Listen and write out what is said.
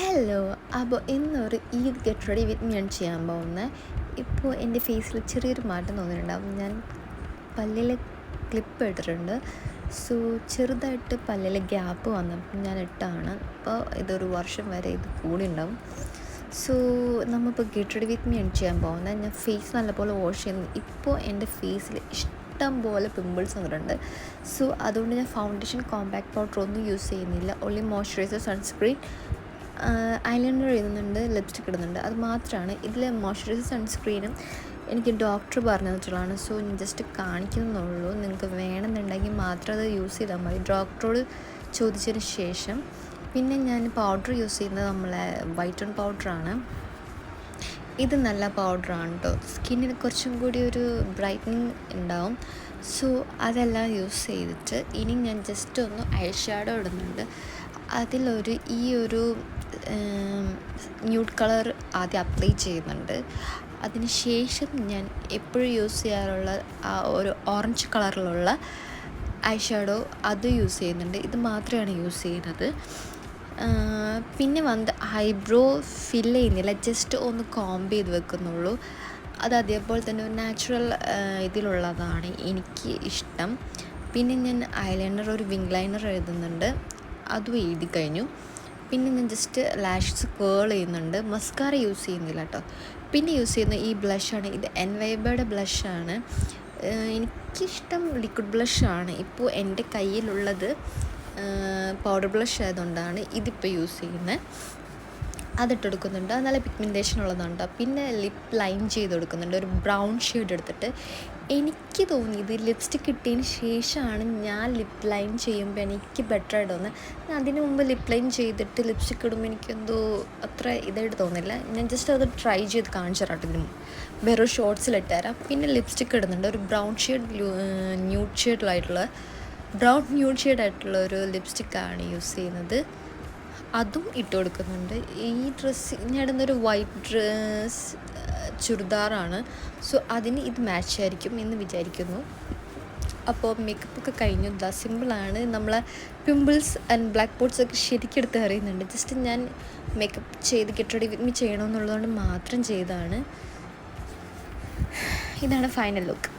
Hello. അപ്പോൾ ഇന്നൊരു Eid get ready with me ആണ് ചെയ്യാൻ പോകുന്നത്. ഇപ്പോൾ എൻ്റെ ഫേസിൽ ചെറിയൊരു മാറ്റം തോന്നിയിട്ടുണ്ടാകും. ഞാൻ പല്ലിലെ ക്ലിപ്പ് ഇട്ടിട്ടുണ്ട്. സോ ചെറുതായിട്ട് പല്ലിലെ ഗ്യാപ്പ് വന്നപ്പോൾ ഞാൻ ഇട്ടാണ്. അപ്പോൾ ഇതൊരു വർഷം വരെ ഇത് കൂടി ഉണ്ടാവും. സോ നമ്മളിപ്പോൾ ഗെറ്റ് റെഡി വിത്ത് മീ ആണ് ചെയ്യാൻ പോകുന്നത്. ഞാൻ ഫേസ് നല്ലപോലെ വാഷ് ചെയ്യുന്നു. ഇപ്പോൾ എൻ്റെ ഫേസിൽ ഇഷ്ടം പോലെ പിമ്പിൾസ് വന്നിട്ടുണ്ട്. സോ അതുകൊണ്ട് ഞാൻ ഫൗണ്ടേഷൻ, കോമ്പാക്ട് പൗഡർ ഒന്നും യൂസ് ചെയ്യുന്നില്ല. ഓൺലി മോയ്സ്ചറൈസർ, സൺസ്ക്രീൻ, ഐലൈനർ എഴുതുന്നുണ്ട്, ലിപ്സ്റ്റിക് ഇടുന്നുണ്ട്. അത് മാത്രമാണ്. ഇതിൽ മോയ്സ്ചറൈസർ, സൺസ്ക്രീനും എനിക്ക് ഡോക്ടർ പറഞ്ഞു തന്നിട്ടുള്ളതാണ്. സോ ഞാൻ ജസ്റ്റ് കാണിക്കുന്നുള്ളൂ. നിങ്ങൾക്ക് വേണമെന്നുണ്ടെങ്കിൽ മാത്രം അത് യൂസ് ചെയ്താൽ മതി, ഡോക്ടറോട് ചോദിച്ചതിന് ശേഷം. പിന്നെ ഞാൻ പൗഡർ യൂസ് ചെയ്യുന്നത് നമ്മളെ വൈറ്റൺ പൗഡറാണ്. ഇത് നല്ല പൗഡറാണ് കേട്ടോ. സ്കിന്നിന് കുറച്ചും കൂടി ഒരു ബ്രൈറ്റനിങ് ഉണ്ടാവും. സോ അതെല്ലാം യൂസ് ചെയ്തിട്ട് ഇനി ഞാൻ ജസ്റ്റ് ഒന്ന് ഐ ഷാഡോ ഇടുന്നുണ്ട്. അതിലൊരു ഈ ഒരു ന്യൂഡ് കളർ ആദ്യം അപ്ലൈ ചെയ്യുന്നുണ്ട്. അതിന് ശേഷം ഞാൻ എപ്പോഴും യൂസ് ചെയ്യാറുള്ള ആ ഒരു ഓറഞ്ച് കളറിലുള്ള ഐ ഷാഡോ അത് യൂസ് ചെയ്യുന്നുണ്ട്. ഇത് മാത്രമാണ് യൂസ് ചെയ്യുന്നത്. പിന്നെ വന്ന് ഐബ്രോ ഫില്ല് ചെയ്യുന്നില്ല, ജസ്റ്റ് ഒന്ന് കോംബ് ചെയ്ത് വെക്കുന്നുള്ളൂ. അത് അതേപോലെ തന്നെ ഒരു നാച്ചുറൽ ഇതിലുള്ളതാണ് എനിക്ക് ഇഷ്ടം. പിന്നെ ഞാൻ ഐലൈനർ, ഒരു വിങ് ലൈനർ എഴുതുന്നുണ്ട്, അതും എഴുതി കഴിഞ്ഞു. പിന്നെ ഞാൻ ജസ്റ്റ് ലാഷസ് കേൾ ചെയ്യുന്നുണ്ട്. മസ്കാര യൂസ് ചെയ്യുന്നില്ല കേട്ടോ. പിന്നെ യൂസ് ചെയ്യുന്ന ഈ ബ്ലഷാണ്. ഇത് എൻവൈബയുടെ ബ്ലഷാണ്. എനിക്കിഷ്ടം ലിക്വിഡ് ബ്ലഷാണ്. ഇപ്പോൾ എൻ്റെ കയ്യിലുള്ളത് പൗഡർ ബ്ലഷ് ആയതുകൊണ്ടാണ് ഇതിപ്പോൾ യൂസ് ചെയ്യുന്നത്. അതിട്ടെടുക്കുന്നുണ്ട്. അത് നല്ല പിഗ്മെൻറ്റേഷൻ ഉള്ളതാണ്. പിന്നെ ലിപ്പ് ലൈൻ ചെയ്ത് കൊടുക്കുന്നുണ്ട്, ഒരു ബ്രൗൺ ഷെയ്ഡ് എടുത്തിട്ട്. എനിക്ക് തോന്നിയത് ലിപ്സ്റ്റിക് കിട്ടിയതിന് ശേഷമാണ് ഞാൻ ലിപ്പ് ലൈൻ ചെയ്യുമ്പോൾ എനിക്ക് ബെറ്റർ ആയിട്ട് തോന്നുന്നത്. അതിന് മുമ്പ് ലിപ്പ് ലൈൻ ചെയ്തിട്ട് ലിപ്സ്റ്റിക് ഇടുമ്പോൾ എനിക്കെന്തോ അത്ര ഇതായിട്ട് തോന്നില്ല. ഞാൻ ജസ്റ്റ് അത് ട്രൈ ചെയ്ത് കാണിച്ചു തരാം. ഇതിന് വേറെ ഷോർട്സിലിട്ട് തരാം. പിന്നെ ലിപ്സ്റ്റിക് ഇടുന്നുണ്ട്, ഒരു ബ്രൗൺ ന്യൂഡ് ഷെയ്ഡായിട്ടുള്ള ഒരു ലിപ്സ്റ്റിക്കാണ് യൂസ് ചെയ്യുന്നത്. അതും ഇട്ട് കൊടുക്കുന്നുണ്ട്. ഈ ഡ്രസ്സ് ഞാൻ ഇടുന്നൊരു വൈറ്റ് ചുരിദാറാണ്. സോ അതിന് ഇത് മാച്ച് ആയിരിക്കും എന്ന് വിചാരിക്കുന്നു. അപ്പോൾ മേക്കപ്പൊക്കെ കഴിഞ്ഞു. സിമ്പിളാണ്. നമ്മളെ പിമ്പിൾസ് ആൻഡ് ബ്ലാക്ക് സ്പോട്ട്സ് ഒക്കെ ശരിക്കും എടുത്ത് അറിയുന്നുണ്ട്. ജസ്റ്റ് ഞാൻ മേക്കപ്പ് ചെയ്ത് ഗെറ്റ് റെഡി വിത്ത് മീ ചെയ്യണമെന്നുള്ളതുകൊണ്ട് മാത്രം ചെയ്തതാണ്. ഇതാണ് ഫൈനൽ ലുക്ക്.